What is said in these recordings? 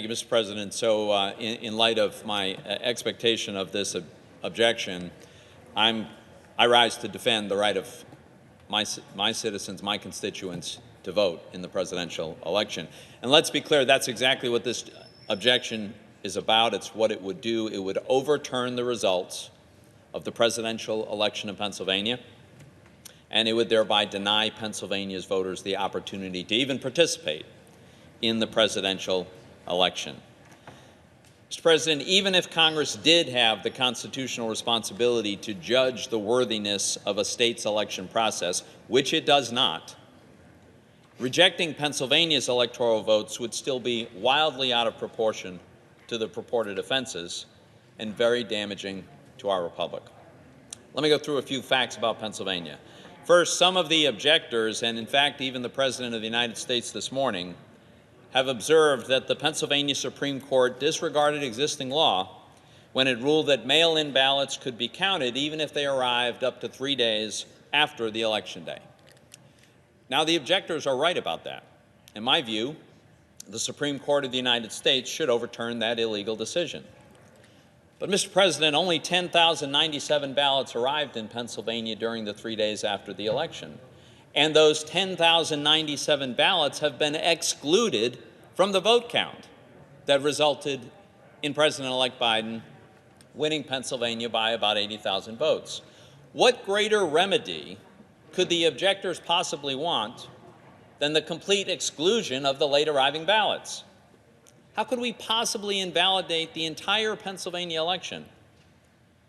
you, Mr. President. So in light of my expectation of this objection, I rise to defend the right of my citizens, my constituents, to vote in the presidential election. And let's be clear, that's exactly what this objection is about. It's what it would do. It would overturn the results of the presidential election in Pennsylvania, and it would thereby deny Pennsylvania's voters the opportunity to even participate in the presidential election. Mr. President, even if Congress did have the constitutional responsibility to judge the worthiness of a state's election process, which it does not, rejecting Pennsylvania's electoral votes would still be wildly out of proportion to the purported offenses and very damaging to our republic. Let me go through a few facts about Pennsylvania. First, some of the objectors, and in fact even the President of the United States this morning, have observed that the Pennsylvania Supreme Court disregarded existing law when it ruled that mail-in ballots could be counted even if they arrived up to 3 days after the election day. Now, the objectors are right about that. In my view, the Supreme Court of the United States should overturn that illegal decision. But, Mr. President, only 10,097 ballots arrived in Pennsylvania during the 3 days after the election. And those 10,097 ballots have been excluded from the vote count that resulted in President-elect Biden winning Pennsylvania by about 80,000 votes. What greater remedy could the objectors possibly want than the complete exclusion of the late arriving ballots? How could we possibly invalidate the entire Pennsylvania election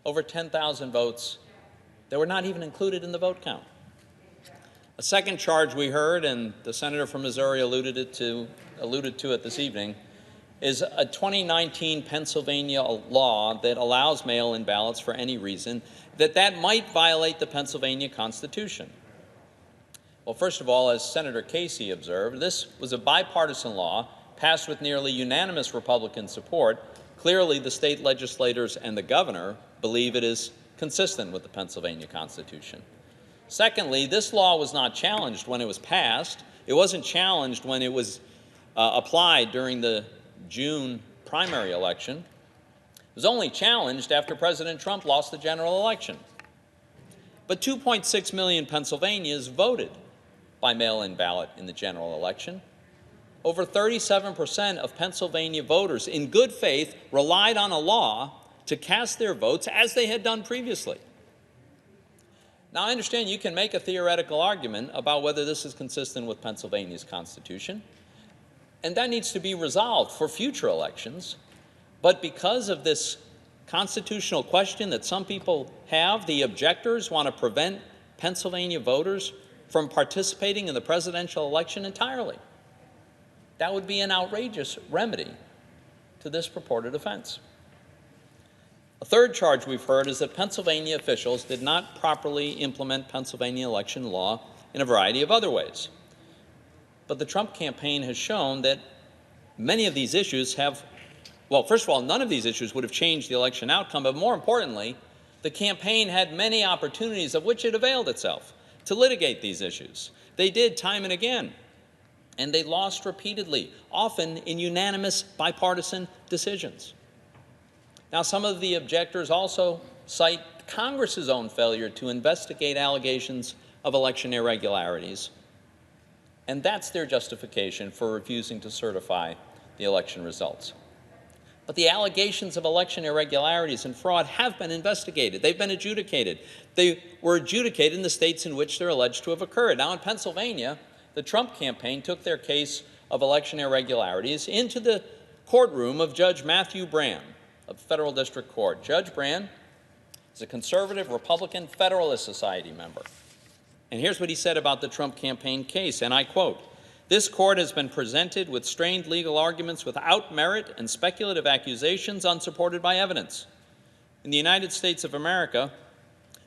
over 10,000 votes that were not even included in the vote count? A second charge we heard, and the senator from Missouri alluded to it this evening, is a 2019 Pennsylvania law that allows mail-in ballots for any reason, that might violate the Pennsylvania Constitution. Well, first of all, as Senator Casey observed, this was a bipartisan law passed with nearly unanimous Republican support. Clearly, the state legislators and the governor believe it is consistent with the Pennsylvania Constitution. Secondly, this law was not challenged when it was passed. It wasn't challenged when it was applied during the June primary election. It was only challenged after President Trump lost the general election. But 2.6 million Pennsylvanians voted by mail-in ballot in the general election. Over 37% of Pennsylvania voters, in good faith, relied on a law to cast their votes as they had done previously. Now, I understand you can make a theoretical argument about whether this is consistent with Pennsylvania's Constitution, and that needs to be resolved for future elections. But because of this constitutional question that some people have, the objectors want to prevent Pennsylvania voters from participating in the presidential election entirely. That would be an outrageous remedy to this purported offense. A third charge we've heard is that Pennsylvania officials did not properly implement Pennsylvania election law in a variety of other ways. But the Trump campaign has shown that many of these issues have, well, first of all, none of these issues would have changed the election outcome, but more importantly, the campaign had many opportunities of which it availed itself to litigate these issues. They did time and again, and they lost repeatedly, often in unanimous bipartisan decisions. Now, some of the objectors also cite Congress's own failure to investigate allegations of election irregularities, and that's their justification for refusing to certify the election results. But the allegations of election irregularities and fraud have been investigated. They've been adjudicated. They were adjudicated in the states in which they're alleged to have occurred. Now, in Pennsylvania, the Trump campaign took their case of election irregularities into the courtroom of Judge Matthew Brann of the Federal District Court. Judge Brann is a conservative Republican Federalist Society member. And here's what he said about the Trump campaign case, and I quote, "This court has been presented with strained legal arguments without merit and speculative accusations unsupported by evidence. In the United States of America,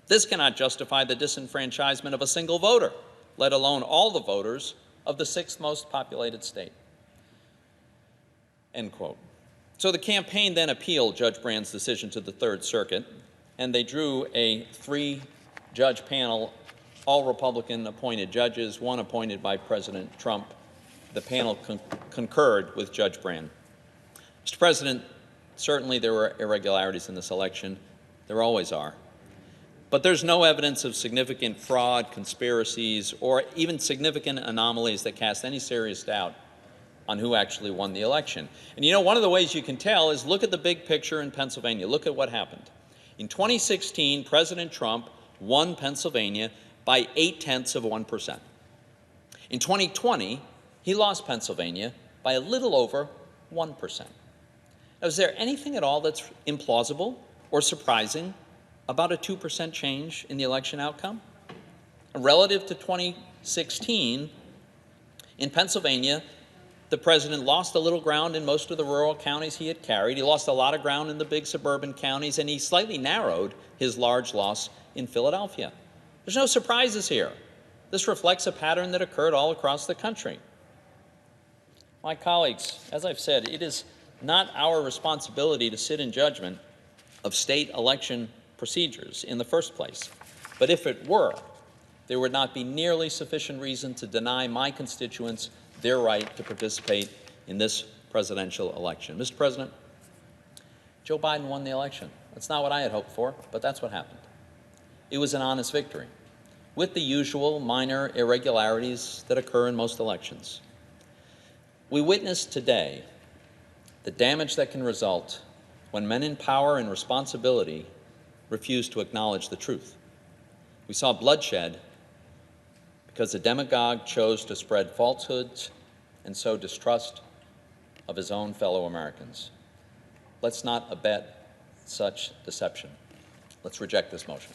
this cannot justify the disenfranchisement of a single voter, let alone all the voters of the sixth most populated state." End quote. So the campaign then appealed Judge Brann's decision to the Third Circuit, and they drew a 3-judge panel, all Republican-appointed judges, one appointed by President Trump. The panel concurred with Judge Brann. Mr. President, certainly there were irregularities in this election. There always are. But there's no evidence of significant fraud, conspiracies, or even significant anomalies that cast any serious doubt on who actually won the election. And you know, one of the ways you can tell is look at the big picture in Pennsylvania. Look at what happened. In 2016, President Trump won Pennsylvania by 0.8%. In 2020, he lost Pennsylvania by a little over 1%. Now, is there anything at all that's implausible or surprising about a 2% change in the election outcome? Relative to 2016, in Pennsylvania, the president lost a little ground in most of the rural counties he had carried. He lost a lot of ground in the big suburban counties, and he slightly narrowed his large loss in Philadelphia. There's no surprises here. This reflects a pattern that occurred all across the country. My colleagues, as I've said, it is not our responsibility to sit in judgment of state election procedures in the first place. But if it were, there would not be nearly sufficient reason to deny my constituents their right to participate in this presidential election. Mr. President, Joe Biden won the election. That's not what I had hoped for, but that's what happened. It was an honest victory, with the usual minor irregularities that occur in most elections. We witnessed today the damage that can result when men in power and responsibility refuse to acknowledge the truth. We saw bloodshed because the demagogue chose to spread falsehoods and sow distrust of his own fellow Americans. Let's not abet such deception. Let's reject this motion.